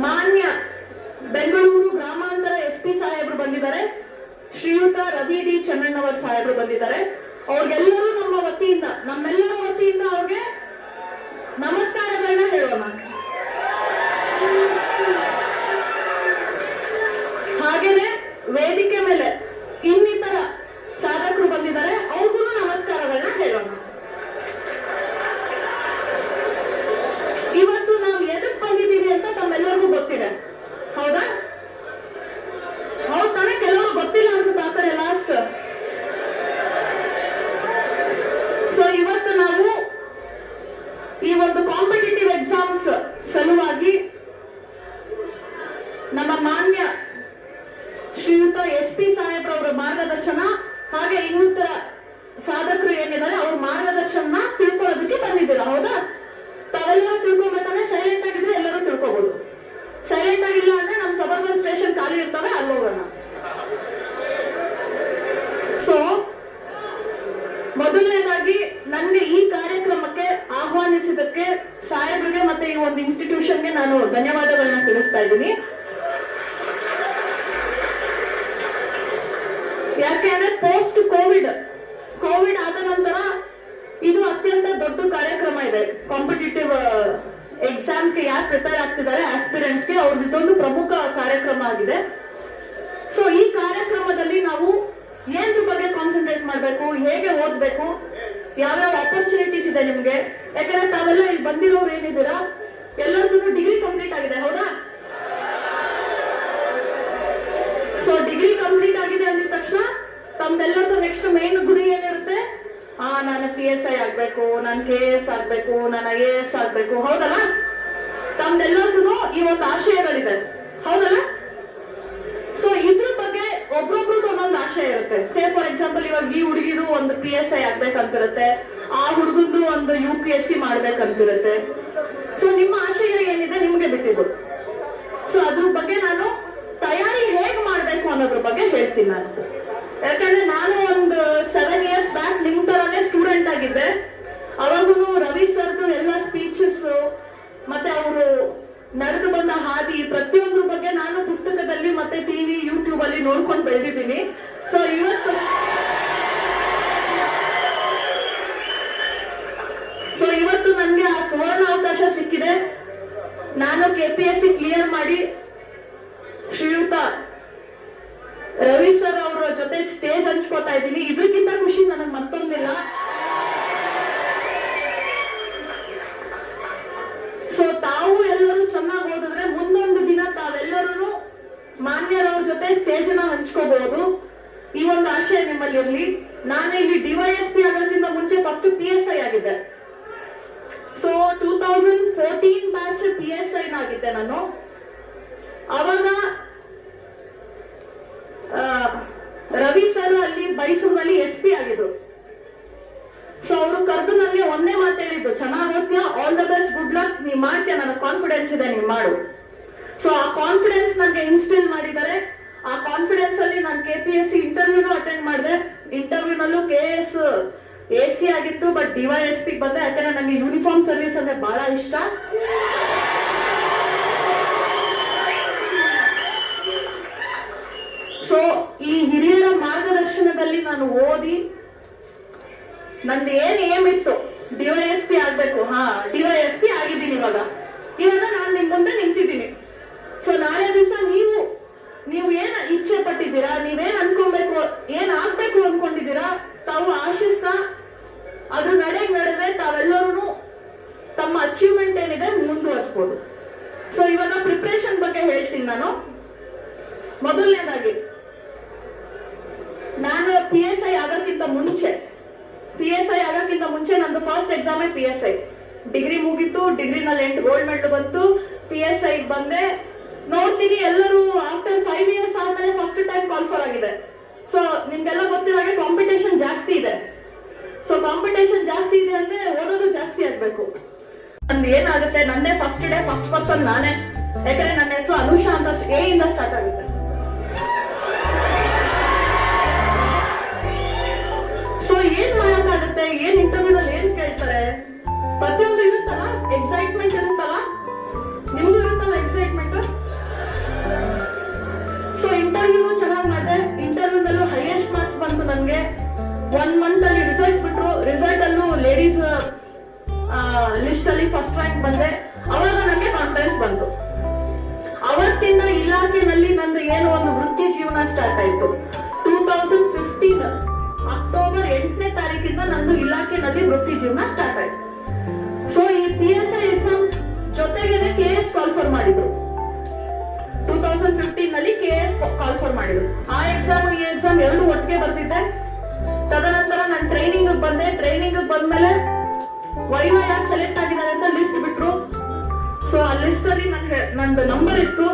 ಮಾನ್ಯ ಬೆಂಗಳೂರು ಗ್ರಾಮಾಂತರ SP ಸಾಹೇಬರು ಬಂದಿದ್ದಾರೆ. ಶ್ರೀಯುತ ರವಿ ಡಿ ಚನ್ನಣ್ಣವರ್ ಸಾಹೇಬರು ಬಂದಿದ್ದಾರೆ. ಅವ್ರಿಗೆಲ್ಲರೂ ನಮ್ಮೆಲ್ಲರ ವತಿಯಿಂದ ಅವ್ರಿಗೆ ನಮಸ್ಕಾರಗಳನ್ನ ಹೇಳೋಣ. ಹಾಗೇನೆ ವೇದಿಕೆ ಮೇಲೆ ಇನ್ನಿತರ ಸಾಧಕರು ಬಂದಿದ್ದಾರೆ, ಅವ್ರಿಗೂ ನಮಸ್ಕಾರಗಳನ್ನ ಹೇಳೋಣ. ಇವತ್ತು ನಾವು ಎದಕ್ ಬಂದಿದ್ದೀವಿ ಅಂತ ತಮ್ಮೆಲ್ಲರಿಗೂ ಗೊತ್ತಿದೆ, ಹೌದಾ? ಹೌದು ತಾನೇ? ಕೆಲವರು ಗೊತ್ತಿಲ್ಲ ಅನ್ಸುತ್ತೆ ಆ ಕಡೆ ಲಾಸ್ಟ್. ಸೊ ಇವತ್ತು ನಾವು ಈ ಒಂದು ಕಾಂಪಿಟೇಟಿವ್ ಎಕ್ಸಾಮ್ಸ್ ಸಲುವಾಗಿ ನಮ್ಮ ಮಾನ್ಯ ಶ್ರೀಯುತ SP ಸಾಹೇಬ್ರವರ ಮಾರ್ಗದರ್ಶನ ಹಾಗೆ ಇನ್ನಿತರ ಸಾಧಕರು ಏನಿದ್ದಾರೆ ಅವ್ರ ಮಾರ್ಗದರ್ಶನ ತಿಳ್ಕೊಳ್ಳೋದಕ್ಕೆ ಬಂದಿದ್ದೀರಾ, ಹೌದಾ? ತಾವೆಲ್ಲರೂ ತಿಳ್ಕೊಬೇಕಾದ್ರೆ ಸೈಲೆಂಟ್ ಆಗಿದ್ರೆ ಎಲ್ಲರೂ ತಿಳ್ಕೊಬಹುದು. ಸೈಲೆಂಟ್ ಆಗಿಲ್ಲ ಅಂದ್ರೆ ನಮ್ಮ ಸಬರ್ಬನ್ ಸ್ಟೇಷನ್ ಖಾಲಿ ಇರ್ತವೆ, ಅಲ್ಲಿ ಹೋಗೋಣ. ಸೊ ಮೊದಲನೇದಾಗಿ ನನಗೆ ಈ ಕಾರ್ಯಕ್ರಮಕ್ಕೆ ಆಹ್ವಾನಿಸಿದಕ್ಕೆ ಸಾಹೇಬ್ರಿಗೆ ಮತ್ತೆ ಈ ಒಂದು ಇನ್ಸ್ಟಿಟ್ಯೂಷನ್ಗೆ ನಾನು ಧನ್ಯವಾದಗಳನ್ನ ತಿಳಿಸ್ತಾ ಇದ್ದೀನಿ. ಯಾಕೆಂದ್ರೆ ಪೋಸ್ಟ್ ಕೋವಿಡ್ ಆದ ನಂತರ ಇದು ಅತ್ಯಂತ ದೊಡ್ಡ ಕಾರ್ಯಕ್ರಮ ಇದೆ. ಕಾಂಪಿಟೇಟಿವ್ ಎಕ್ಸಾಮ್ಸ್ಗೆ ಯಾರು ಪ್ರಿಪೇರ್ ಆಗ್ತಿದ್ದಾರೆ ಆಸ್ಪಿರೆಂಟ್ಸ್ಗೆ ಅವ್ರದ್ದು ಇದೊಂದು ಪ್ರಮುಖ ಕಾರ್ಯಕ್ರಮ ಆಗಿದೆ. ಸೊ ಈ ಕಾರ್ಯಕ್ರಮದಲ್ಲಿ ನಾವು ಏನ್ರ ಬಗ್ಗೆ ಕಾನ್ಸಂಟ್ರೇಟ್ ಮಾಡ್ಬೇಕು, ಹೇಗೆ ಓದ್ಬೇಕು, ಯಾವ್ಯಾವ ಆಪರ್ಚುನಿಟೀಸ್ ಇದೆ ನಿಮ್ಗೆ. ಯಾಕಂದ್ರೆ ತಾವೆಲ್ಲ ಇಲ್ಲಿ ಬಂದಿರೋರು ಏನಿದ್ದೀರಾ ಎಲ್ಲರದ್ದು ಡಿಗ್ರಿ ಕಂಪ್ಲೀಟ್ ಆಗಿದೆ, ಹೌದಾ? ಸೊ ಡಿಗ್ರಿ ಕಂಪ್ಲೀಟ್ ಆಗಿದೆ ಅಂದಿದ ತಕ್ಷಣ ತಮ್ದೆಲ್ಲರದ್ದು ನೆಕ್ಸ್ಟ್ ಮೇನ್ ಗುರಿ ಏನಿರುತ್ತೆ? ನಾನು PSI ಆಗ್ಬೇಕು, ನಾನು KS ಆಗ್ಬೇಕು, ನಾನು IAS ಆಗ್ಬೇಕು, ಹೌದಲ್ಲ? ತಮ್ದೆಲ್ಲರದ್ದು ಈ ಒಂದು ಆಶಯಗಳಿದೆ, ಹೌದಲ್ಲ? ಸೊ ಇದ್ರ ಬಗ್ಗೆ ಒಬ್ರೊಬ್ರದ್ದು ಒಂದೊಂದು ಆಶಯ ಇರುತ್ತೆ. ಸೇ ಫಾರ್ ಎಕ್ಸಾಂಪಲ್ ಇವಾಗ ಈ ಹುಡುಗಿದು ಒಂದು PSI ಆಗ್ಬೇಕಂತಿರುತ್ತೆ, ಆ ಹುಡುಗಂದು ಒಂದು UPSC ಮಾಡ್ಬೇಕಂತಿರುತ್ತೆ. ಸೊ ನಿಮ್ಮ ಆಶಯ ಏನಿದೆ ನಿಮ್ಗೆ ಬಿಟ್ಟಿದ್ದು. ಸೊ ಅದ್ರ ಬಗ್ಗೆ ನಾನು ತಯಾರಿ ಹೇಗ್ ಮಾಡ್ಬೇಕು ಅನ್ನೋದ್ರ ಬಗ್ಗೆ ಹೇಳ್ತೀನಿ ನಾನು. ಯಾಕಂದ್ರೆ ನಾನು ಒಂದು 7 years ಬ್ಯಾಕ್ ನಿಮ್ ತರಾನೇ ಸ್ಟೂಡೆಂಟ್ ಆಗಿದ್ದೆ. ಅವಾಗೂ ರವಿ ಸರ್ದು ಎಲ್ಲ ಸ್ಪೀಚಸ್ ಮತ್ತೆ ಅವರು ನಡೆದು ಬಂದ ಹಾದಿ ಪ್ರತಿಯೊಂದ್ರ ಬಗ್ಗೆ ನಾನು ಪುಸ್ತಕದಲ್ಲಿ ಮತ್ತೆ ಟಿವಿ ಯೂಟ್ಯೂಬ್ ಅಲ್ಲಿ ನೋಡ್ಕೊಂಡು ಬೆಳೆದಿದ್ದೀನಿ. ಸೊ ಇವತ್ತು ನನ್ಗೆ ಆ ಸುವರ್ಣ ಅವಕಾಶ ಸಿಕ್ಕಿದೆ. ನಾನು KPSC ಕ್ಲಿಯರ್ ಮಾಡಿ ಶ್ರೀಯುತ ರವಿ ಸರ್ ಅವರ ಜೊತೆ ಸ್ಟೇಜ್ ಹಂಚ್ಕೋತಾ ಇದ್ದೀನಿ. ಇದಕ್ಕಿಂತ ಖುಷಿ ನನಗೆ ಮತ್ತೊಂದಿಲ್ಲ. ಸೊ ತಾವು ಎಲ್ಲರೂ ಚೆನ್ನಾಗಿ ಓದಿದ್ರೆ ಮುಂದೊಂದು ದಿನ ತಾವೆಲ್ಲರೂ ಮಾನ್ಯರವ್ರ ಜೊತೆ ಸ್ಟೇಜ್ ನ ಹಂಚ್ಕೋಬಹುದು. ಈ ಒಂದು ಆಶಯ ನಿಮ್ಮಲ್ಲಿ ಇರ್ಲಿ. ನಾನು ಇಲ್ಲಿ DYSP ಆಗೋದ್ರಿಂದ ಮುಂಚೆ ಫಸ್ಟ್ PSI ಆಗಿದ್ದೆ. ಸೊ 2014 ಬ್ಯಾಚ್ PSI ನಾಗಿದ್ದೆ ನಾನು. ಅವಾಗ ರವಿ ಸರ್ ಅಲ್ಲಿ ಮೈಸೂರಿನಲ್ಲಿ SP ಆಗಿದ್ರು. ಸೊ ಅವರು ಕರೆದು ನನಗೆ ಒಂದೇ ಮಾತು ಹೇಳಿದ್ದು, ಚೆನ್ನಾಗಿ ಓದ್ತೀಯಾ, all the best, good luck, ನೀ ಮಾಡ್ತೀಯ, ನನಗೆ ಕಾನ್ಫಿಡೆನ್ಸ್ ಇದೆ, ನೀನ್ ಮಾಡು. ಸೊ ಆ ಕಾನ್ಫಿಡೆನ್ಸ್ ನನಗೆ ಇನ್ಸ್ಟಿಲ್ ಮಾಡಿದ್ದಾರೆ. ಆ ಕಾನ್ಫಿಡೆನ್ಸ್ ಅಲ್ಲಿ ನಾನು KPSC ಇಂಟರ್ವ್ಯೂನು ಅಟೆಂಡ್ ಮಾಡಿದೆ. ಇಂಟರ್ವ್ಯೂನಲ್ಲೂ KS AC ಆಗಿತ್ತು, ಬಟ್ DYSP ಬಂದೆ. ಯಾಕಂದ್ರೆ ನನಗೆ ಯೂನಿಫಾರ್ಮ್ ಸರ್ವಿಸ್ ಅಂದ್ರೆ ಬಹಳ ಇಷ್ಟ. ಸೊ ಈ ಹಿರಿಯರ ಮಾರ್ಗದರ್ಶನದಲ್ಲಿ ನಾನು ಓದಿ ನಂದು ಏನ್ ಏಮ್ ಇತ್ತು, DYSP ಆಗ್ಬೇಕು, DYSP ಆಗಿದ್ದೀನಿ. ಇವಾಗ ನಾನು ನಿಮ್ ಮುಂದೆ ನಿಂತಿದ್ದೀನಿ. ಸೊ ನಾಳೆ ದಿವಸ ನೀವು ಏನ್ ಇಚ್ಛೆ ಪಟ್ಟಿದ್ದೀರಾ, ನೀವೇನ್ ಅನ್ಕೊಬೇಕು, ಏನ್ ಆಗ್ಬೇಕು ಅನ್ಕೊಂಡಿದ್ದೀರಾ, ತಾವು ಆಶಿಸ್ತಾ ಅದ್ರ ನಡೆದ್ರೆ ತಾವೆಲ್ಲರೂ ತಮ್ಮ ಅಚೀವ್ಮೆಂಟ್ ಏನಿದೆ ಮುಂದುವರಿಸಬಹುದು. ಸೊ ಇವಾಗ ಪ್ರಿಪರೇಷನ್ ಬಗ್ಗೆ ಹೇಳ್ತೀನಿ ನಾನು. ಮೊದಲನೇದಾಗಿ ನಾನು PSI ಆಗಕ್ಕಿಂತ ಮುಂಚೆ ನಂದು ಫಸ್ಟ್ ಎಕ್ಸಾಮೇ PSI. ಡಿಗ್ರಿ ಮುಗಿತು, ಡಿಗ್ರಿನಲ್ಲಿ 8 ಗೋಲ್ಡ್ ಮೆಡಲ್ ಬಂತು. PSI ಬಂದೆ. ನೋಡ್ತೀನಿ ಎಲ್ಲರೂ ಆಫ್ಟರ್ 5 years ಆದ್ಮೇಲೆ ಫಸ್ಟ್ ಟೈಮ್ ಕ್ವಾಲಿಫರ್ ಆಗಿದೆ. ಸೊ ನಿಮ್ಗೆಲ್ಲ ಗೊತ್ತಿರೋ ಕಾಂಪಿಟೇಷನ್ ಜಾಸ್ತಿ ಇದೆ. ಸೊ ಕಾಂಪಿಟೇಷನ್ ಜಾಸ್ತಿ ಇದೆ ಅಂದ್ರೆ ಓದೋದು ಜಾಸ್ತಿ ಆಗ್ಬೇಕು. ನಂದು ಏನಾಗುತ್ತೆ, ನಂದೇ ಫಸ್ಟ್ ಡೇ ಫಸ್ಟ್ ಪರ್ಸನ್ ನಾನೇ. ಯಾಕಂದ್ರೆ ನನ್ನ ಹೆಸರು ಅನುಷಾ ಅಂತ A ಇಂದ ಸ್ಟಾರ್ಟ್ ಆಗುತ್ತೆ. ಸೊ ಏನ್ ಮಾಡಕ್ಕಾಗುತ್ತೆ, ಏನ್ ಇಂಟರ್ವ್ಯೂನಲ್ಲಿ ಏನ್ ಕೇಳ್ತಾರೆ, ಪ್ರತಿಯೊಂದು ಇರುತ್ತಲ್ಲ, ಎಕ್ಸೈಟ್ಮೆಂಟ್ ಇರುತ್ತಲ್ಲ, ನಿಮ್ಗೂ ಇರುತ್ತಲ್ಲ ಎಕ್ಸೈಟ್ಮೆಂಟ್. ಆಯ್ತು. ಸೊ ಇಂಟರ್ವ್ಯೂ ಚೆನ್ನಾಗಿ ಮಾಡಿದೆ. ಇಂಟರ್ವ್ಯೂನಲ್ಲೂ ಹೈಯೆಸ್ಟ್ ಮಾರ್ಕ್ಸ್ ಬಂತು ನನಗೆ. 1 ಮಂತ್ ಅಲ್ಲಿ ರಿಸಲ್ಟ್ ಬಿಟ್ರು. ರಿಸಲ್ಟ್ ಅಲ್ಲೂ ಲೇಡೀಸ್ ಲಿಸ್ಟ್ ಅಲ್ಲಿ ಫಸ್ಟ್ ರ್ಯಾಂಕ್ ಬಂದೆ. ಅವಾಗ ನನಗೆ ಕಾನ್ಫಿಡೆನ್ಸ್ ಬಂತು. ಅವತ್ತಿಂದ ಇಲಾಖೆನಲ್ಲಿ ನಂದು ಏನು ಒಂದು ವೃತ್ತಿ ಜೀವನ ಸ್ಟಾರ್ಟ್ ಆಯ್ತು. 2015 ಅಕ್ಟೋಬರ್ 8ನೇ ತಾರೀಕಿಂದ ನಂದು ಇಲಾಖೆನಲ್ಲಿ ವೃತ್ತಿ ಜೀವನ ಸ್ಟಾರ್ಟ್ ಆಯ್ತು. ಸೊ ಈ PSI ಎಕ್ಸಾಮ್ ಜೊತೆಗೇನೆ KS ಕಾಲ್ಫರ್ ಮಾಡಿದ್ರು. 2015 ನಲ್ಲಿ KS ಕಾಲ್ಫರ್ ಮಾಡಿದ್ರು. ಆ ಎಕ್ಸಾಮ್ ಈ ಎಕ್ಸಾಮ್ ಎರಡು ಒಟ್ಟಿಗೆ ಬರ್ತಿದ್ದೆ. ತದನಂತರ ನಾನು ಟ್ರೈನಿಂಗ್ ಬಂದೆ. ಟ್ರೈನಿಂಗ್ ಬಂದ್ಮೇಲೆ ವೈವಾ ಯಾರು ಸೆಲೆಕ್ಟ್ ಆಗಿದ್ದಾರೆ ಅಂತ ಲಿಸ್ಟ್ ಬಿಟ್ರು. ಸೊ ಆ ಲಿಸ್ಟ್ ಅಲ್ಲಿ ನಂದು ನಂಬರ್ ಇತ್ತು.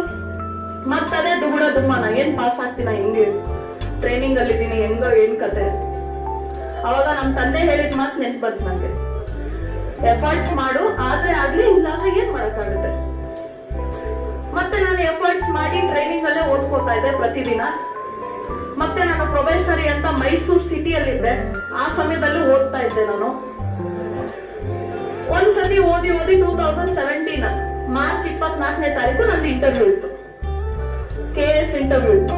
ಮತ್ತದೇ ದುಗುಡ ದುಮ್ಮಾನ, ಏನ್ ಪಾಸ್ ಆಗ್ತೀನ, ಹಿಂಗೆ ಟ್ರೈನಿಂಗ್ ಅಲ್ಲಿ ಇದ್ದೀನಿ, ಹೆಂಗೋ ಏನ್ ಕತೆ. ಅವಾಗ ನಮ್ ತಂದೆ ಹೇಳಿದ ಮಾತು ನೆನ್ಪು ಬಂತು ನಂಗೆ, ಎಫರ್ಟ್ಸ್ ಮಾಡು, ಆದ್ರೆ ಆಗ್ಲಿ, ಇಲ್ಲ ಅಂದ್ರೆ ಏನ್ ಮಾಡಕ್ಕಾಗುತ್ತೆ. ಮತ್ತೆ ನಾನು ಎಫರ್ಟ್ಸ್ ಮಾಡಿ ಟ್ರೈನಿಂಗ್ ಅಲ್ಲೇ ಓದ್ಕೋತಾ ಇದ್ದೆ ಪ್ರತಿದಿನ. ಮತ್ತೆ ನಾನು ಪ್ರೊಬೇಷನರಿ ಅಂತ ಮೈಸೂರು ಸಿಟಿಯಲ್ಲಿದ್ದೆ. ಆ ಸಮಯದಲ್ಲೂ ಓದ್ತಾ ಇದ್ದೆ ನಾನು. ಒಂದ್ಸತಿ ಓದಿ 2017 ಮಾರ್ಚ್ 24ನೇ ತಾರೀಕು ನಂದು ಇಂಟರ್ವ್ಯೂ ಇತ್ತು. KS ಇಂಟರ್ವ್ಯೂ ಇತ್ತು.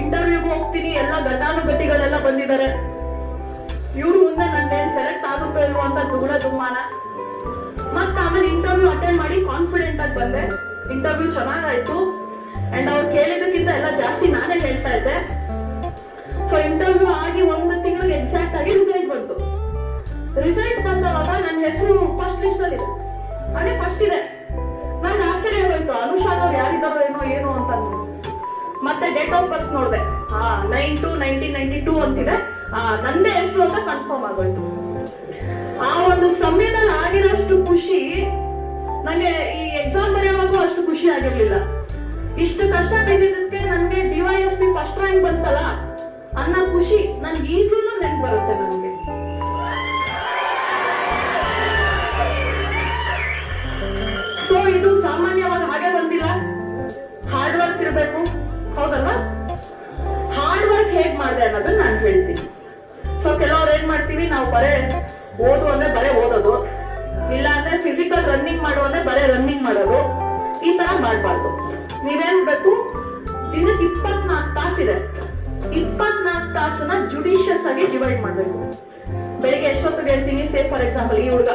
ಇಂಟರ್ವ್ಯೂಗೆ ಹೋಗ್ತೀನಿ, ಎಲ್ಲ ಘಟಾನುಘಟಿಗಳೆಲ್ಲ ಬಂದಿದ್ದಾರೆ. ಇವ್ರ ಮುಂದೆ ನನ್ನೇನ್ ಸೆಲೆಕ್ಟ್ ಆಗುತ್ತೋ ಇಲ್ವೋ ಅಂತ ದುಗುಡ ದುಮ್ಮಾನ. ಮತ್ತೆ ಆಮೇಲೆ ಇಂಟರ್ವ್ಯೂ ಅಟೆಂಡ್ ಮಾಡಿ ಕಾನ್ಫಿಡೆಂಟ್ ಆಗಿ ಬಂದೆ. ಇಂಟರ್ವ್ಯೂ ಚೆನ್ನಾಗಾಯ್ತು. ಅಂಡ್ ಅವ್ರು ಕೇಳಿದಕ್ಕಿಂತ ಎಲ್ಲ ಜಾಸ್ತಿ ನಾನೇ ಹೇಳ್ತಾ ಇದ್ದೆ. ಸೊ ಇಂಟರ್ವ್ಯೂ ಆಗಿ 1 ತಿಂಗಳಿಗೆ ಎಕ್ಸಾಕ್ಟ್ ಆಗಿ ರಿಸಲ್ಟ್ ಬಂತು. ರಿಸಲ್ಟ್ ಬಂದವಾಗ ನನ್ನ ಹೆಸರು ಫಸ್ಟ್ ಲಿಸ್ಟ್ ಅಲ್ಲಿ ಇದೆ. ಅದೇ ಫಸ್ಟ್ ಇದೆ. ನನ್ಗೆ ಆಶ್ಚರ್ಯ ಆಗೋಯ್ತು, ಅನುಷಾಗ್ ಅವ್ರು ಯಾರಿದ್ದಾರೋ ಏನು ಅಂತ. ಮತ್ತೆ ಡೇಟ್ ಆಫ್ ಬರ್ತ್ ನೋಡಿದೆ, 9/2/1992 ಅಂತಿದೆ. ನಂದೇ ಹೆಸರು ಅಂತ ಕನ್ಫರ್ಮ್ ಆಗೋಯ್ತು. ಆ ಒಂದು ಸಮಯದಲ್ಲಿ ಆಗಿರೋಷ್ಟು ಖುಷಿ ನಂಗೆ ಈ ಎಕ್ಸಾಮ್ ಬರೆಯುವಾಗೂ ಅಷ್ಟು ಖುಷಿ ಆಗಿರ್ಲಿಲ್ಲ. ಇಷ್ಟು ಕಷ್ಟ ಬಿದ್ದಿದ್ದಕ್ಕೆ ನನ್ಗೆ DYSP ಫಸ್ಟ್ ರ್ಯಾಂಕ್ ಬಂತಲ್ಲ ಅನ್ನೋ ಖುಷಿ ನನ್ಗೆ ಈಗ್ಲೂ ನೆನ್ಪು ಬರುತ್ತೆ ನನ್ಗೆ. ಸೊ ಇದು ಸಾಮಾನ್ಯವಾಗಿ ಹಾಗೆ ಬಂದಿಲ್ಲ. ಹಾರ್ಡ್ ವರ್ಕ್ ಇರಬೇಕು, ಹೌದಲ್ವಾ? ಹಾರ್ಡ್ ವರ್ಕ್ ಹೇಗ್ ಮಾಡಿದೆ ಅನ್ನೋದನ್ನ ನಾನು ಹೇಳ್ತೀನಿ. ಸೊ ಕೆಲವ್ರು ಏನ್ ಮಾಡ್ತೀವಿ, ನಾವು ಬರೇ ಓದು ಅಂದ್ರೆ ಬರೇ ಓದೋದು, ಇಲ್ಲ ಅಂದ್ರೆ ಫಿಸಿಕಲ್ ರನ್ನಿಂಗ್ ಮಾಡು ಅಂದ್ರೆ ಬರೇ ರನ್ನಿಂಗ್ ಮಾಡೋದು. ಈ ತರ ಮಾಡ್ಬಾರ್ದು. ನೀವೇನ್ ಬೇಕು, ದಿನಕ್ಕೆ 24 ತಾಸಿದೆ. 24 ತಾಸನ್ನ ಜುಡಿಷಿಯಸ್ ಆಗಿ ಡಿವೈಡ್ ಮಾಡ್ಬೇಕು. ಬೆಳಿಗ್ಗೆ ಎಷ್ಟೊತ್ತಿಗೆ ಹೇಳ್ತೀನಿ, ಸೇ ಫಾರ್ ಎಕ್ಸಾಂಪಲ್ ಈ ಹುಡುಗ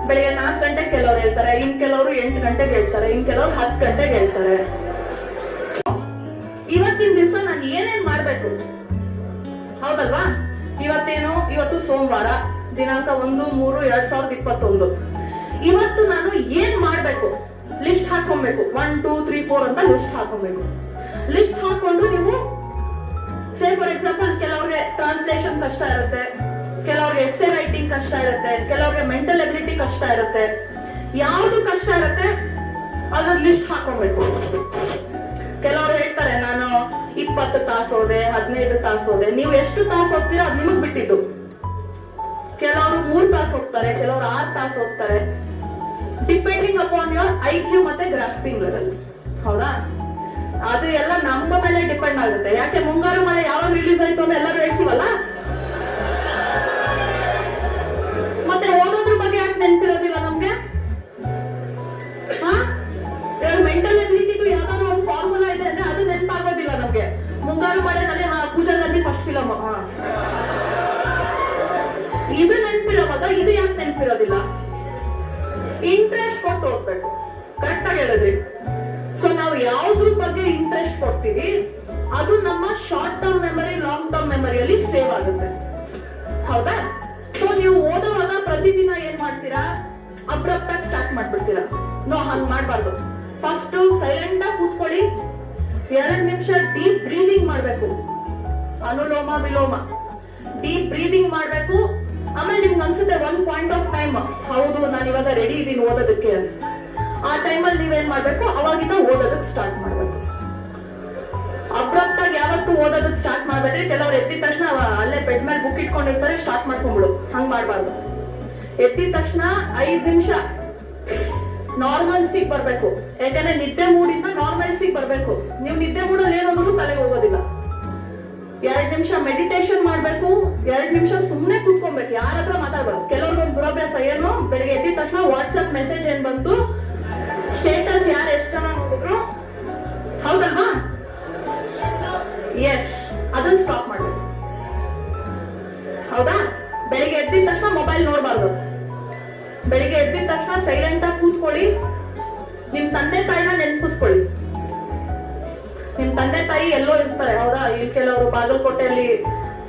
ಬೆಳಿಗ್ಗೆ 4 ಗಂಟೆಗೆ ಕೆಲವ್ರು ಹೇಳ್ತಾರೆ, ಇನ್ ಕೆಲವರು 8 ಗಂಟೆಗೆ ಹೇಳ್ತಾರೆ, ಇನ್ ಕೆಲವ್ರು 10 ಗಂಟೆಗೆ ಹೇಳ್ತಾರೆ. ಇವತ್ತಿನ ದಿವಸ ನಾನು ಏನೇನ್ ಮಾಡ್ಬೇಕು, ಹೌದಲ್ವಾ? ಇವತ್ತು ಸೋಮವಾರ, ದಿನಾಂಕ 1/3/2021. ಇವತ್ತು ನಾನು ಏನ್ ಮಾಡ್ಬೇಕು ಲಿಸ್ಟ್ ಹಾಕೊಬೇಕು. 1 2 3 4 ಅಂತ ಲಿಸ್ಟ್ ಹಾಕೊಬೇಕು. ಲಿಸ್ಟ್ ಹಾಕೊಂಡು ನೀವು ಸೇ ಫಾರ್ ಎಕ್ಸಾಂಪಲ್ ಕೆಲವ್ರಿಗೆ ಟ್ರಾನ್ಸ್ಲೇಷನ್ ಕಷ್ಟ ಇರುತ್ತೆ, ಕೆಲವ್ರಿಗೆ ಎಸ್ಸೆ ರೈಟಿಂಗ್ ಕಷ್ಟ ಇರುತ್ತೆ, ಕೆಲವ್ರಿಗೆ ಮೆಂಟಲ್ ಎಬಿಲಿಟಿ ಕಷ್ಟ ಇರುತ್ತೆ. ಯಾವ್ದು ಕಷ್ಟ ಇರುತ್ತೆ ಅದನ್ನ ಲಿಸ್ಟ್ ಹಾಕೊಬೇಕು. ಕೆಲವ್ರು ಹೇಳ್ತಾರೆ ನಾನು 20 ತಾಸು ಹೋದೆ, 15 ತಾಸು ಹೋದೆ. ನೀವು ಎಷ್ಟು ತಾಸು ಹೋಗ್ತೀರಾ ಅದ್ ನಿಮಗ್ ಬಿಟ್ಟಿದ್ದು. ಕೆಲವರು 3 ತಾಸು ಹೋಗ್ತಾರೆ, ಕೆಲವರು 6 ತಾಸು ಹೋಗ್ತಾರೆ. ಡಿಪೆಂಡಿಂಗ್ ಅಪಾನ್ ಯೋರ್ IQ ಮತ್ತೆ ಗ್ರಾಸ್ಪಿಂಗ್ ಲೆವೆಲ್. ಹೌದಾ? ಅದು ಎಲ್ಲ ನಮ್ಮ ಮೇಲೆ ಡಿಪೆಂಡ್ ಆಗುತ್ತೆ. ಯಾಕೆ ಮುಂಗಾರು ಮಳೆ ಯಾವಾಗ ರಿಲೀಸ್ ಆಯ್ತು ಅಂತ ಎಲ್ಲರೂ ಹೇಳ್ತೀವಲ್ಲ. ಮತ್ತೆ ಓದೋದ್ರ ಬಗ್ಗೆ ಯಾಕೆ ನೆನ್ಪಿರೋದಿಲ್ಲ ನಮ್ಗೆ? ಮೆಂಟಲ್ ಎಬಿಲಿಟಿಗೂ ಯಾವ್ದಾದ್ರು ಒಂದು ಫಾರ್ಮುಲಾ ಇದೆ ಅಂದ್ರೆ ಅದು ನೆನಪಾಗೋದಿಲ್ಲ ನಮ್ಗೆ. ಮುಂಗಾರು ಮಳೆನಲ್ಲಿ ಪೂಜಾ ಗಾಂಧಿ ಫಸ್ಟ್ ಫಿಲಮ್ ಇದು ನೆನ್ಪಿರೋವಾಗ ಇದು ಯಾಕೆ ನೆನ್ಪಿರೋದಿಲ್ಲ? ಇಂಟ್ರೆಸ್ಟ್ ಕೊಟ್ಟು ಹೋಗ್ಬೇಕು. ಕರೆಕ್ಟ್ ಆಗಿ ಹೇಳಿದ್ರಿ. ಸೊ ನಾವು ಯಾವ್ದ್ರ ಬಗ್ಗೆ ಇಂಟ್ರೆಸ್ಟ್ ಕೊಡ್ತೀವಿ ಅದು ನಮ್ಮ short term memory, long term ಮೆಮರಿಯಲ್ಲಿ ಸೇವ್ ಆಗುತ್ತೆ. ಹೌದಾ? ಸೊ ನೀವು ಓದೋವಾಗ ಪ್ರತಿದಿನ ಏನ್ ಮಾಡ್ತೀರಾ, ಅಬ್ರಪ್ಟ್ ಆಗಿ ಸ್ಟಾರ್ಟ್ ಮಾಡ್ಬಿಡ್ತೀರಾ. ನೋ, ಹಂಗ್ ಮಾಡ್ಬಾರ್ದು. ಫಸ್ಟ್ ಸೈಲೆಂಟ್ ಆಗಿ ಕೂತ್ಕೊಳ್ಳಿ. 2 ನಿಮಿಷ ಡೀಪ್ ಬ್ರೀದಿಂಗ್ ಮಾಡ್ಬೇಕು. ಅನುಲೋಮ ವಿಲೋಮ ಡೀಪ್ ಬ್ರೀದಿಂಗ್ ಮಾಡ್ಬೇಕು. ಆಮೇಲೆ ನಿಮ್ಗೆ ಅನ್ಸುತ್ತೆ ಒಂದ್ ಪಾಯಿಂಟ್ ಆಫ್ ಟೈಮ್, ಹೌದು ನಾನು ಇವಾಗ ರೆಡಿ ಇದೀನಿ ಓದೋದಕ್ಕೆ ಅಂತ. ಆ ಟೈಮಲ್ಲಿ ನೀವೇನ್ ಮಾಡ್ಬೇಕು, ಅವಾಗಿಂದ ಓದೋದಕ್ಕೆ ಸ್ಟಾರ್ಟ್ ಮಾಡ್ಬೇಕು. ಅಬ್ರಪ್ಟ್ ಆಗಿ ಯಾವತ್ತು ಓದೋದಕ್ಕೆ ಸ್ಟಾರ್ಟ್ ಮಾಡ್ಬೇಡ್ರಿ. ಕೆಲವ್ರು ಎದ್ದಿದ ತಕ್ಷಣ ಅಲ್ಲೇ ಬೆಡ್ ಮೇಲೆ ಬುಕ್ ಇಟ್ಕೊಂಡಿರ್ತಾರೆ, ಸ್ಟಾರ್ಟ್ ಮಾಡ್ಕೊಂಡ್ಬಿಡು. ಹಂಗ್ ಮಾಡ್ಬಾರ್ದು. ಎದ್ದಿದ ತಕ್ಷಣ 5 ನಿಮಿಷ ನಾರ್ಮಲ್ಸಿಗೆ ಬರ್ಬೇಕು. ಯಾಕಂದ್ರೆ ನಿದ್ದೆ ಮೂಡಿಂದ ನಾರ್ಮಲ್ಸಿಗೆ ಬರ್ಬೇಕು. ನೀವು ನಿದ್ದೆ ಮೂಡಲ್ಲಿ ಏನೋದ್ರು ತಲೆಗೆ ಹೋಗೋದಿಲ್ಲ. 2 ನಿಮಿಷ ಮೆಡಿಟೇಷನ್ ಮಾಡ್ಬೇಕು. 2 ನಿಮಿಷ ಸುಮ್ನೆ ಕೂತ್ಕೊಬೇಕು, ಯಾರ ಹತ್ರ ಮಾತಾಡ್ಬಾರ್ದು. ಕೆಲವ್ರಿಗೊಂದು ದುರಭ್ಯಾಸ ಏನು, ಬೆಳಿಗ್ಗೆ ಎದ್ದಿದ ತಕ್ಷಣ ವಾಟ್ಸ್ಆಪ್ ಮೆಸೇಜ್ ಏನ್ ಬಂತು, ಸ್ಟೇಟಸ್ ಯಾರು ಎಷ್ಟು ಜನ ನೋಡಿದ್ರು ಎಲ್ಲೋ ಇರ್ತಾರೆ, ಹೌದಾ? ಇಲ್ಲಿ ಕೆಲವರು ಬಾಗಲಕೋಟೆಯಲ್ಲಿ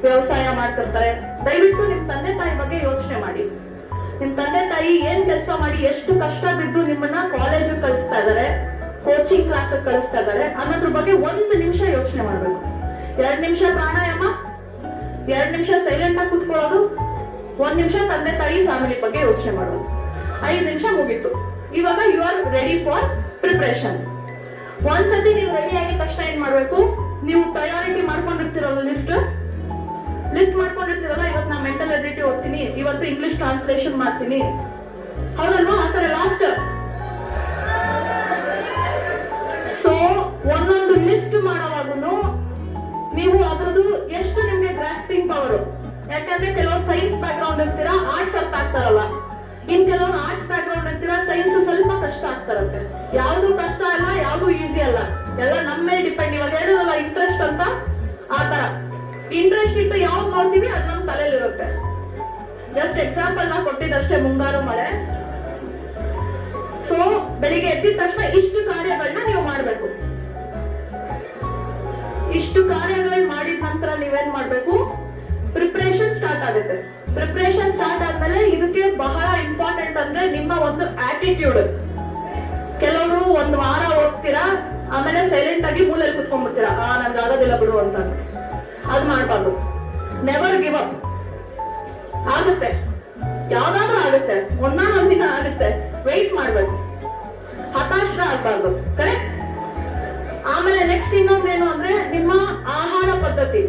ವ್ಯವಸಾಯ ಮಾಡ್ತಿರ್ತಾರೆ. ದಯವಿಟ್ಟು ನಿಮ್ ತಂದೆ ತಾಯಿ ಬಗ್ಗೆ ಯೋಚನೆ ಮಾಡಿ. ನಿಮ್ ತಂದೆ ತಾಯಿ ಏನ್ ಕೆಲಸ ಮಾಡಿ ಎಷ್ಟು ಕಷ್ಟ ಬಿದ್ದು ನಿಮ್ಮನ್ನ ಕಾಲೇಜ್ ಕಳಿಸ್ತಾ ಇದಾರೆ, ಕೋಚಿಂಗ್ ಕ್ಲಾಸ್ ಕಳಿಸ್ತಾ ಇದಾರೆ ಅನ್ನೋದ್ರ ಬಗ್ಗೆ 1 ನಿಮಿಷ ಯೋಚನೆ ಮಾಡ್ಬೇಕು. 2 ನಿಮಿಷ ಪ್ರಾಣಾಯಾಮ, 2 ನಿಮಿಷ ಸೈಲೆಂಟ್ ಆಗಿ ಕುತ್ಕೊಳ್ಳೋದು, 1 ನಿಮಿಷ ತಂದೆ ತಾಯಿ ಫ್ಯಾಮಿಲಿ ಬಗ್ಗೆ ಯೋಚನೆ ಮಾಡೋದು. 5 ನಿಮಿಷ ಮುಗೀತು. ಇವಾಗ you are ready for preparation. ಒಂದ್ಸತಿ ನೀವು ರೆಡಿ ಆಗಿದ ತಕ್ಷಣ ಏನ್ ಮಾಡ್ಬೇಕು? ನೀವು ಪ್ರಯಾರಿಟಿ ಮಾಡ್ಕೊಂಡಿರ್ತೀರಲ್ಲ, ಲಿಸ್ಟ್ ಮಾಡ್ಕೊಂಡಿರ್ತೀರಲ್ಲ. ಇವತ್ತು ನಾ ಮೆಂಟಲ್ ಎಬಿಲಿಟಿ ಓದ್ತೀನಿ, ಇವತ್ತು ಇಂಗ್ಲಿಷ್ ಟ್ರಾನ್ಸ್ಲೇಷನ್ ಮಾಡ್ತೀನಿ, ಹೌದಲ್ವಾ? ಆ ಕಡೆ ಲಾಸ್ಟ್. ಸೊ ಒಂದೊಂದು ಲಿಸ್ಟ್ ಮಾಡೋವಾಗೂ ನೀವು ಅದ್ರದ್ದು ಎಷ್ಟು ನಿಮ್ಗೆ ಗ್ರಾಸ್ಪಿಂಗ್ ಪವರ್. ಯಾಕಂದ್ರೆ ಕೆಲವರು ಸೈನ್ಸ್ ಬ್ಯಾಕ್ ಗ್ರೌಂಡ್ ಇರ್ತೀರಾ, ಆರ್ಟ್ಸ್ ಅರ್ಥ ಆಗ್ತಾರಲ್ಲ. ಕೆಲವರು ಆರ್ಟ್ಸ್ ಬ್ಯಾಕ್ ಗ್ರೌಂಡ್ ಇರ್ತೀರಾ, ಸೈನ್ಸ್ ಸ್ವಲ್ಪ ಕಷ್ಟ ಆಗ್ತಾರಂತೆ. ಯಾವ್ದು ಕಷ್ಟ ಅಲ್ಲ, ಯಾವ್ದು ಈಸಿ ಅಲ್ಲ, ಎಲ್ಲ ನಮ್ಮ ಮೇಲೆ ಡಿಪೆಂಡ್. ಇವಾಗ ಹೇಳಿದ್ರಲ್ಲ ಇಂಟ್ರೆಸ್ಟ್ ಅಂತ, ಆ ತರ ಇಂಟ್ರೆಸ್ಟ್ ಇಟ್ಟು ಯಾವ್ದು ನೋಡ್ತೀವಿ ಅದ್ ನಮ್ ತಲೆಯಲ್ಲಿ ಇರುತ್ತೆ. ಜಸ್ಟ್ ಎಕ್ಸಾಂಪಲ್ ನಾ ಕೊಟ್ಟಿದ್ದಷ್ಟೇ, ಮುಂಗಾರು ಮಳೆ. ಸೊ ಬೆಳಿಗ್ಗೆ ಎದ್ದಿದ ತಕ್ಷಣ ಇಷ್ಟು ಕಾರ್ಯಗಳನ್ನ ನೀವು ಮಾಡ್ಬೇಕು. ಇಷ್ಟು ಕಾರ್ಯಗಳು ಮಾಡಿದ ನಂತರ ನೀವೇನ್ ಮಾಡ್ಬೇಕು? ಪ್ರಿಪರೇಷನ್ ಸ್ಟಾರ್ಟ್ ಆಗುತ್ತೆ. ಪ್ರಿಪರೇಷನ್ ಸ್ಟಾರ್ಟ್ ಆದ್ಮೇಲೆ ಇದಕ್ಕೆ ಬಹಳ ಇಂಪಾರ್ಟೆಂಟ್ ಅಂದ್ರೆ ನಿಮ್ಮ ಒಂದು ಆಟಿಟ್ಯೂಡ್. ಕೆಲವರು 1 ವಾರ ಹೋಗ್ತೀರಾ, ಆಮೇಲೆ ಸೈಲೆಂಟ್ ಆಗಿ ಮೂಲೆಯಲ್ಲಿ ಕುತ್ಕೊಂಡ್ಬಿಡ್ತೀರಾ, ನನ್ಗೆ ಆಗೋದಿಲ್ಲ ಬಿಡು ಅಂತ. ಅದ್ ಮಾಡ್ಬಾರ್ದು. Never give up. ಆಗುತ್ತೆ, ಯಾವ್ದಾದ್ರೂ ಆಗುತ್ತೆ, ಒಂದೊಂದ್ ದಿನ ಆಗುತ್ತೆ. ವೆಯ್ಟ್ ಮಾಡ್ಬೇಕು, ಹತಾಶ ಆಗ್ಬಾರ್ದು. ಕರೆಕ್ಟ್? ಆಮೇಲೆ ನೆಕ್ಸ್ಟ್ ಇನ್ನೊಂದೇನು ಅಂದ್ರೆ ನಿಮ್ಮ ಆಹಾರ ಪದ್ಧತಿ.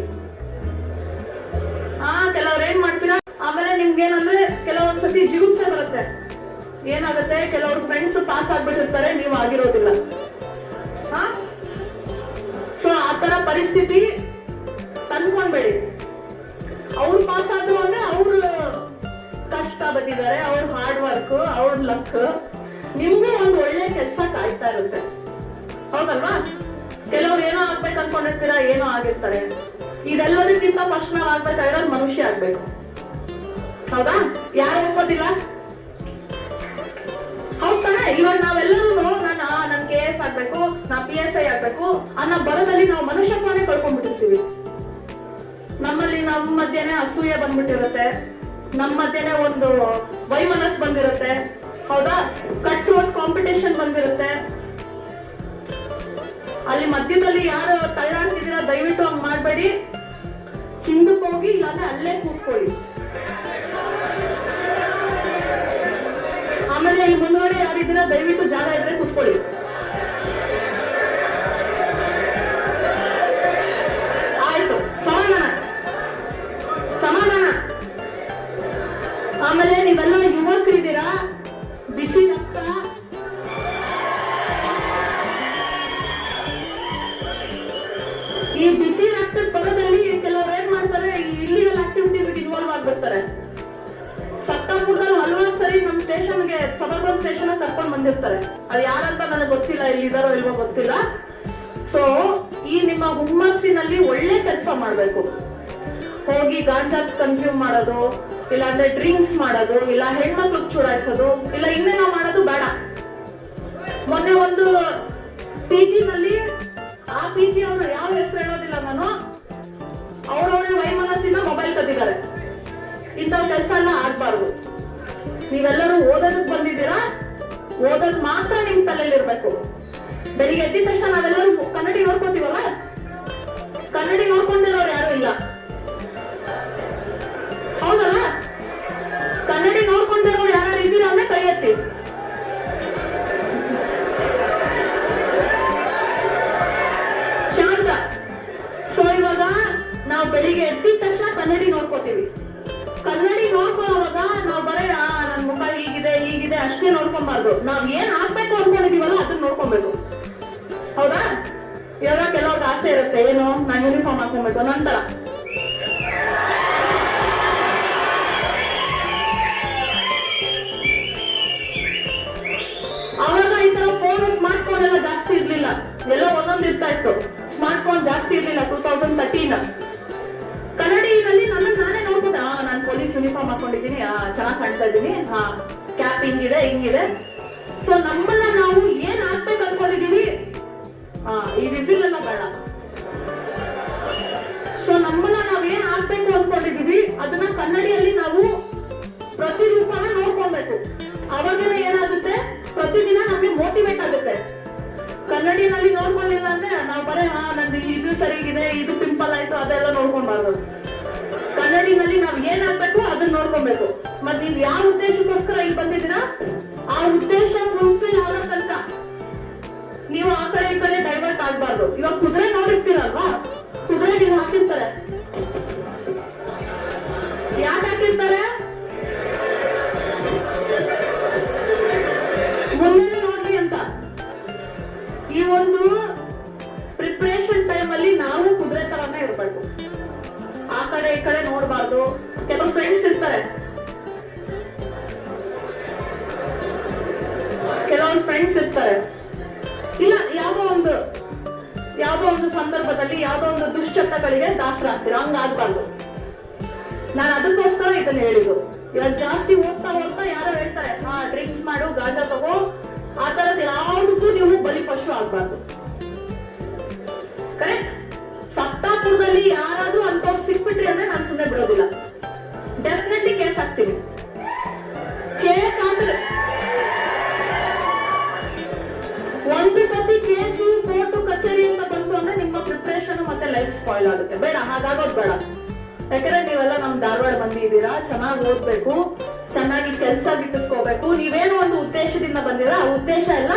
ಕೆಲವ್ರು ಏನ್ ಮಾಡ್ತೀರಾ, ಆಮೇಲೆ ನಿಮ್ಗೆ ಏನಂದ್ರೆ ಕೆಲವೊಂದ್ಸತಿ ಜಿಗುಪ್ಸೆ ಬರುತ್ತೆ. ಏನಾಗುತ್ತೆ, ಕೆಲವ್ರು ಫ್ರೆಂಡ್ಸ್ ಪಾಸ್ ಆಗ್ಬಿಟ್ಟಿರ್ತಾರೆ, ನೀವು ಆಗಿರೋದಿಲ್ಲ. ಸೊ ಆತರ ಪರಿಸ್ಥಿತಿ ತಂದ್ಕೊಂಡ್ಬೇಡಿ. ಅವ್ರು ಪಾಸ್ ಆದ್ರು ಅಂದ್ರೆ ಅವ್ರು ಕಷ್ಟ ಬಂದಿದ್ದಾರೆ, ಅವ್ರ ಹಾರ್ಡ್ ವರ್ಕ್, ಅವ್ರ ಲಕ್. ನಿಮ್ಗೂ ಒಂದು ಒಳ್ಳೆ ಕೆಲಸ ಕಾಯ್ತಾ ಇರುತ್ತೆ, ಹೌದಲ್ವಾ? ಕೆಲವ್ರು ಏನೋ ಆಗ್ಬೇಕು ಅನ್ಕೊಂಡಿರ್ತೀರಾ, ಏನೋ ಆಗಿರ್ತಾರೆ. ಇದೆಲ್ಲದಕ್ಕಿಂತ ಫಸ್ಟ್ ನಾವ್ ಆಗ್ಬೇಕಾಗಿರೋದು ಮನುಷ್ಯ ಆಗ್ಬೇಕು, ಹೌದಾ? ಯಾರು ಒಪ್ಪೋದಿಲ್ಲ, ಹೌದ್ ತಾನೆ? ಇವಾಗ ನಾವೆಲ್ಲರೂ ನನ್ KS ಆಗ್ಬೇಕು, ನಾ PSI ಆಗ್ಬೇಕು ಅನ್ನೋ ಬರದಲ್ಲಿ ನಾವು ಮನುಷ್ಯತ್ವನೇ ಕಳ್ಕೊಂಡ್ಬಿಟ್ಟಿರ್ತೀವಿ. ನಮ್ಮಲ್ಲಿ ನಮ್ಮ ಮಧ್ಯೆನೆ ಅಸೂಯೆ ಬಂದ್ಬಿಟ್ಟಿರುತ್ತೆ, ನಮ್ಮ ಮಧ್ಯೆನೆ ಒಂದು ವೈಮನಸ್ ಬಂದಿರುತ್ತೆ, ಹೌದಾ? ಕಟ್ ರೋಡ್ ಕಾಂಪಿಟೇಷನ್ ಬಂದಿರುತ್ತೆ. ಅಲ್ಲಿ ಮಧ್ಯದಲ್ಲಿ ಯಾರು ತಳ್ಳಾಡ್ತಿದ್ದೀರಾ, ದಯವಿಟ್ಟು ಹಂಗ್ ಮಾಡ್ಬೇಡಿ. ಹಿಂದಕ್ಕೆ ಹೋಗಿ, ಇಲ್ಲಾಂದ್ರೆ ಅಲ್ಲೇ ಕೂತ್ಕೊಳ್ಳಿ. ಆಮೇಲೆ ಈ ಮುಂದುವರೆ ಯಾರಿದ್ದೀರಾ, ದಯವಿಟ್ಟು ಜಾಗ ಇದ್ರೆ ಕೂತ್ಕೊಳ್ಳಿ. ಆಯ್ತು, ಸಮಾಧಾನ. ಆಮೇಲೆ ನೀವೆಲ್ಲ ಯುವಕರಿದ್ದೀರಾ, ಬಿಸಿ ರಕ್ತ. ಈ ಬಿಸಿ ರಕ್ತದ ಬರೋದಲ್ಲಿ ಕೆಲವರು ಏನ್ ಮಾಡ್ತಾರೆ, ಇಲ್ಲಿಗಲ್ ಆಕ್ಟಿವಿಟೀಸ್ ಇನ್ವಾಲ್ವ್ ಆಗ್ಬಿಡ್ತಾರೆ. ಸಪ್ತಾಪುರದಲ್ಲಿ ಹಲವಾರು ಸರಿ ನಮ್ ಸ್ಟೇಷನ್ಗೆ, ಸಬರ್ಬನ್ ಸ್ಟೇಷನ್ ಕರ್ಕೊಂಡ್ ಬಂದಿರ್ತಾರೆ. ಅದು ಯಾರಂತ ನನಗೆ ಗೊತ್ತಿಲ್ಲ, ಇಲ್ಲಿದಾರೋ ಇಲ್ವೋ ಗೊತ್ತಿಲ್ಲ. ಸೊ ಈ ನಿಮ್ಮ ಹುಮ್ಮಸ್ಸಿನಲ್ಲಿ ಒಳ್ಳೆ ಕೆಲಸ ಮಾಡ್ಬೇಕು. ಹೋಗಿ ಗಾಂಜಾ ಕನ್ಸ್ಯೂಮ್ ಮಾಡೋದು, ಇಲ್ಲ ಅಂದ್ರೆ ಡ್ರಿಂಕ್ಸ್ ಮಾಡೋದು, ಇಲ್ಲ ಹೆಣ್ಮಕ್ಳು ಚುಡಾಯಿಸೋದು, ಇಲ್ಲ ಇನ್ನೇನೋ ಮಾಡೋದು ಬೇಡ. ಮೊನ್ನೆ ಒಂದು PG ನಲ್ಲಿ, ಆ PG ಅವರು ಯಾವ ಹೆಸರು ಹೇಳೋದಿಲ್ಲ ನಾನು, ಅವ್ರವ್ರೇ ವೈಮನಸ್ಸಿಂದ ಮೊಬೈಲ್ ಕದ್ದಿದ್ದಾರೆ. ಇಂಥವ್ ಕೆಲಸ ಎಲ್ಲ ಆಗ್ಬಾರ್ದು. ನೀವೆಲ್ಲರೂ ಓದೋದಕ್ ಬಂದಿದ್ದೀರಾ, ಓದೋದ್ ಮಾತ್ರ ನಿಮ್ ತಲೆಯಲ್ಲಿ ಇರ್ಬೇಕು. ಬೆಳಿಗ್ಗೆ ಎದ್ದಿದ ತಕ್ಷಣ ನಾವೆಲ್ಲರೂ ಕನ್ನಡಿ ನೋಡ್ಕೋತೀವಲ್ಲ, ಕನ್ನಡಿ ನೋಡ್ಕೊಂಡಿರೋರು ಯಾರು ಇಲ್ಲ, ಹೌದಲ್ಲ? ಕನ್ನಡಿ ನೋಡ್ಕೊಂಡಿರೋರು ಯಾರು ಇದ್ದೀರಾ ಅಂದ್ರೆ ಕೈ ಎತ್ತಿ. ಶಾಂತ. ಸೊ ಇವಾಗ ನಾವು ಬೆಳಿಗ್ಗೆ ಎದ್ದಿದ ತಕ್ಷಣ ಕನ್ನಡಿ ನೋಡ್ಕೋತೀವಿ. ಕನ್ನಡಿ ನೋಡ್ಕೊಳ್ಳೋವಾಗ ನಾವು ಬರೀ ನನ್ ಮುಖ ಹೀಗಿದೆ ಅಷ್ಟೇ ನೋಡ್ಕೊಬಾರ್ದು. ನಾವ್ ಏನ್ ಆಗ್ಬೇಕು ಅನ್ಕೊಂಡಿದೀವಲ್ಲ ಅದನ್ನ ನೋಡ್ಕೊಬೇಕು, ಹೌದಾ? ಇವಾಗ ಕೆಲವ್ರಿಗೆ ಆಸೆ ಇರುತ್ತೆ, ಏನು, ನಾನ್ ಯೂನಿಫಾರ್ಮ್ ಹಾಕೊಬೇಕು ನಂತರ. ಅವಾಗ ಈ ತರ ಫೋನ್, ಸ್ಮಾರ್ಟ್ ಫೋನ್ ಎಲ್ಲ ಜಾಸ್ತಿ ಇರ್ಲಿಲ್ಲ, ಎಲ್ಲ ಒಂದೊಂದು ಇರ್ತಾ ಇತ್ತು. ಸ್ಮಾರ್ಟ್ ಫೋನ್ ಜಾಸ್ತಿ ಇರ್ಲಿಲ್ಲ 2013. ಕನ್ನಡಿನಲ್ಲಿ ನಾನೇ ನೋಡ್ಬೋದ, ನಾನು ಪೊಲೀಸ್ ಯೂನಿಫಾರ್ಮ್ ಹಾಕೊಂಡಿದ್ದೀನಿ, ಚೆನ್ನಾಗಿ ಕಾಣ್ತಾ ಇದ್ದೀನಿ, ಕ್ಯಾಪ್ ಹಿಂಗಿದೆ. ಸೊ ನಮ್ಮನ್ನ ನಾವು ಏನ್ ಆಗ್ಬೇಕು ಅನ್ಕೊಂಡಿದೀವಿ, ಈ ವಿಸಿಲ್ ಎಲ್ಲ ಬೇಡ. ಕನ್ನಡಿಯಲ್ಲಿ ನಾವು ಪ್ರತಿರೂಪನ ನೋಡ್ಕೊಳ್ಬೇಕು. ಅವಾಗನೇ ಏನಾಗುತ್ತೆ, ಪ್ರತಿದಿನ ನಮ್ಗೆ ಮೋಟಿವೇಟ್ ಆಗುತ್ತೆ. ಕನ್ನಡಿನಲ್ಲಿ ನೋಡ್ಕೊಂಡಿಲ್ಲ ಅಂದ್ರೆ ನಾವು ಬರೇ ನಂದು ಇದು ಸರಿಗಿದೆ, ಇದು ಪಿಂಪಲ್ ಆಯ್ತು ಅದೆಲ್ಲ ನೋಡ್ಕೊಂಡ್ಬಾರ್ದು. ಕನ್ನಡಿನಲ್ಲಿ ನಾವ್ ಏನಾಗ್ಬೇಕು ಅದನ್ನ ನೋಡ್ಕೊಬೇಕು. ಮತ್ ನೀವ್ ಯಾವ ಉದ್ದೇಶಕ್ಕೋಸ್ಕರ ಇಲ್ಲಿ ಬಂದಿದ್ದೀರಾ ಆ ಉದ್ದೇಶ ಫುಲ್ಫಿಲ್ ಆಗೋ ತನಕ ನೀವು ಆ ಕಡೆ ಈ ಕಡೆ ಡೈವರ್ಟ್ ಆಗ್ಬಾರ್ದು. ಇವಾಗ ಕುದುರೆ ನೋಡಿರ್ತೀರಲ್ವಾ, ಕುದುರೆ ನೀವು ಹಾಕಿರ್ತಾರೆ. ಯಾಕೆ ಹಾಕಿರ್ತಾರೆ? ಮುಂದೆ ನೋಡ್ಲಿ ಅಂತ. ಈ ಒಂದು ಪ್ರಿಪರೇಷನ್ ಟೈಮ್ ಅಲ್ಲಿ ನಾವು ಕುದುರೆ ತರಾನೇ ಇರ್ಬೇಕು. ಆ ಕಡೆ ಈ ಕಡೆ ನೋಡ್ಬಾರ್ದು. ಕೆಲವು ಫ್ರೆಂಡ್ಸ್ ಇರ್ತಾರೆ, ಕೆಲವೊಂದು ಫ್ರೆಂಡ್ಸ್ ಇರ್ತಾರೆ, ಇಲ್ಲ ಯಾವ್ದೋ ಒಂದು ಸಂದರ್ಭದಲ್ಲಿ ಯಾವ್ದೋ ಒಂದು ದುಶ್ಚಟಗಳಿಗೆ ದಾಸರಾಗ್ತೀರ. ಹಂಗಾಗ್ಬಾರ್ದು. ನಾನು ಅದಕ್ಕೋಸ್ಕರ ಇದನ್ನ ಹೇಳಿದ್ದು. ಇವಾಗ ಜಾಸ್ತಿ ಓದ್ತಾ ಯಾರೋ ಹೇಳ್ತಾರೆ ಡ್ರಿಂಕ್ಸ್ ಮಾಡು, ಗಾಂಜಾ ತಗೋ, ಆ ತರದ್ ಯಾವ್ದಕ್ಕೂ ನೀವು ಬಲಿಪಶು ಆಗ್ಬಾರ್ದು. ಕರೆಕ್ಟ್? ಸಪ್ತಾಪುರದಲ್ಲಿ ಯಾರಾದ್ರೂ ಅಂತವ್ರು ಸಿಕ್ಬಿಟ್ರಿ ಅಂದ್ರೆ ನಾನು ಸುಮ್ಮನೆ ಬಿಡೋದಿಲ್ಲ. ಡೆಫಿನೆಟ್ಲಿ ಕೇಸ್ ಹಾಕ್ತೀನಿ. ಕೇಸ್ ಹಾಕಿದ್ರೆ ಒಂದು ಸತಿ ಕೇಸು, ಕೋರ್ಟು, ಕಚೇರಿ ಅಂತ ಬಂತು ಅಂದ್ರೆ ನಿಮ್ಮ ಪ್ರಿಪರೇಷನ್ ಮತ್ತೆ ಲೈಫ್ ಸ್ಪಾಯ್ಲ್ ಆಗುತ್ತೆ. ಬೇಡ, ಹಾಗಾಗೋದ್ ಬೇಡ. ಯಾಕಂದ್ರೆ ನೀವೆಲ್ಲ ನಮ್ ಧಾರವಾಡ ಬಂದಿದ್ದೀರಾ, ಚೆನ್ನಾಗಿ ಓದ್ಬೇಕು, ಚೆನ್ನಾಗಿ ಕೆಲ್ಸ ಗಿಟ್ಟಿಸ್ಕೋಬೇಕು. ನೀವೇನೋ ಒಂದು ಉದ್ದೇಶದಿಂದ ಬಂದಿರಾ, ಆ ಉದ್ದೇಶ ಎಲ್ಲ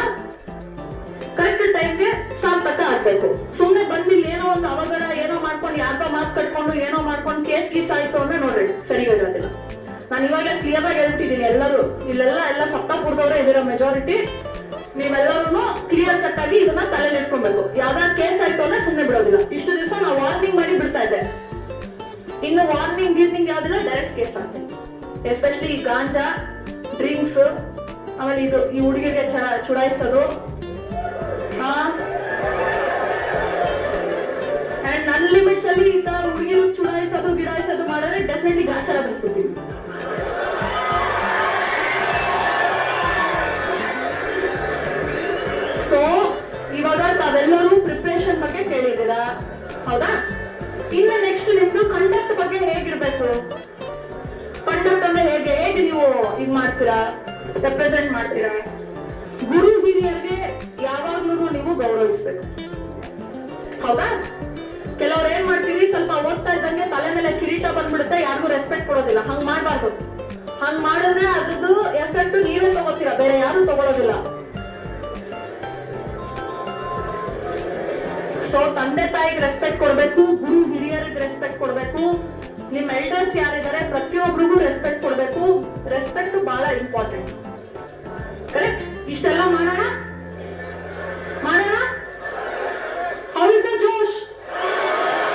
ಕರೆಕ್ಟ್ ಟೈಮ್ಗೆ ಸಾರ್ಥಕ ಆಗ್ಬೇಕು. ಸುಮ್ನೆ ಬಂದಿಲ್ಲ ಏನೋ ಒಂದು ಅವಘಡ, ಏನೋ ಮಾಡ್ಕೊಂಡು ಯಾರ್ದೋ ಮಾತು ಕಟ್ಕೊಂಡು ಏನೋ ಮಾಡ್ಕೊಂಡು ಕೇಸ್ ಗೀಸ್ ಆಯ್ತು ಅಂದ್ರೆ ನೋಡ್ರಿ ಸರಿ ಹೋಗೋದಿಲ್ಲ. ನಾನು ಇವಾಗ ಕ್ಲಿಯರ್ ಆಗಿ ಹೇಳ್ಬಿಟ್ಟಿದ್ದೀನಿ. ಎಲ್ಲರೂ ಎಲ್ಲ ಸಪ್ತಾಪುರದವರೇ ಇದೀರ ಮೆಜಾರಿಟಿ. ನೀವೆಲ್ಲರೂ ಕ್ಲಿಯರ್ ಕಟ್ ಆಗಿ ಇದನ್ನ ತಲೆಯಲ್ಲಿ ಇಟ್ಕೊಬೇಕು. ಯಾವ್ದಾದ್ರು ಕೇಸ್ ಆಯ್ತು ಅಂದ್ರೆ ಸುಮ್ನೆ ಬಿಡೋದಿಲ್ಲ. ಇಷ್ಟು ದಿವಸ ನಾವು ವಾರ್ನಿಂಗ್ ಮಾಡಿ ಬಿಡ್ತಾ ಇದ್ದೆ. ಇನ್ನು ವಾರ್ನಿಂಗ್ ಯಾವ್ದಿಲ್ಲ, ಡೈರೆಕ್ಟ್ ಕೇಸ್ ಆಗ್ತದೆ. ಎಸ್ಪೆಷಲಿ ಈ ಗಾಂಜಾ, ಡ್ರಿಂಕ್ಸ್, ಆಮೇಲೆ ಇದು ಈ ಹುಡುಗಿಗೆ ಚುಡಾಯಿಸೋದು, ಅಂಡ್ ನನ್ ಲಿಮಿಟ್ಸ್ ಅಲ್ಲಿ ಈ ತರ ಹುಡುಗಿರು ಚುಡಾಯಿಸೋದು ಗಿಡಾಯಿಸೋದು ಮಾಡಿದ್ರೆ ಡೆಫಿನೆಟ್ಲಿ ಗಾಚಾರ ಬಿಡಿಸ್ಕೊತೀವಿ. ಸೊ ಇವಾಗ ತಾವೆಲ್ಲರೂ ಪ್ರಿಪರೇಷನ್ ಬಗ್ಗೆ ಕೇಳಿದ್ದೀರಾ, ಹೌದಾ? ಇನ್ನು ನೆಕ್ಸ್ಟ್ ನಿಮ್ದು ಕಂಡಕ್ಟ್ ಬಗ್ಗೆ ಹೇಗಿರ್ಬೇಕು. ಕಂಡಕ್ಟ್ ಅಂದ್ರೆ ಹೇಗೆ ನೀವು ಇದ್ ಮಾಡ್ತೀರಾ, ರೆಪ್ರೆಸೆಂಟ್ ಮಾಡ್ತೀರಾ. ಗುರು ಹಿರಿಯರಿಗೆ ಯಾವಾಗ್ಲೂ ನೀವು ಗೌರವಿಸ್ಬೇಕು, ಹೌದಾ? ಕೆಲವ್ರು ಏನ್ ಮಾಡ್ತೀವಿ, ಸ್ವಲ್ಪ ಓದ್ತಾ ಇದ್ದಂಗೆ ತಲೆ ಮೇಲೆ ಕಿರೀಟ ಬಂದ್ಬಿಡುತ್ತೆ, ಯಾರಿಗೂ ರೆಸ್ಪೆಕ್ಟ್ ಕೊಡೋದಿಲ್ಲ. ಹಂಗ್ ಮಾಡ್ಬಾರ್ದು. ಹಂಗ್ ಮಾಡಿದ್ರೆ ಅದ್ರದ್ದು ಎಫೆಕ್ಟ್ ನೀವೇ ತಗೋತೀರಾ, ಬೇರೆ ಯಾರು ತಗೊಳೋದಿಲ್ಲ. ಸೊ ತಂದೆ ತಾಯಿಗೆ ರೆಸ್ಪೆಕ್ಟ್ ಕೊಡ್ಬೇಕು, ಗುರು ಹಿರಿಯರಿಗೆ ರೆಸ್ಪೆಕ್ಟ್ ಕೊಡ್ಬೇಕು, ನಿಮ್ ಎಲ್ಡರ್ಸ್ ಯಾರಿದ್ದಾರೆ ಪ್ರತಿಯೊಬ್ಬರಿಗೂ ರೆಸ್ಪೆಕ್ಟ್ ಕೊಡ್ಬೇಕು. ರೆಸ್ಪೆಕ್ಟ್ ಬಹಳ ಇಂಪಾರ್ಟೆಂಟ್. ಕರೆಕ್ಟ್? ಇಷ್ಟೆಲ್ಲ ಮಾಡೋಣ.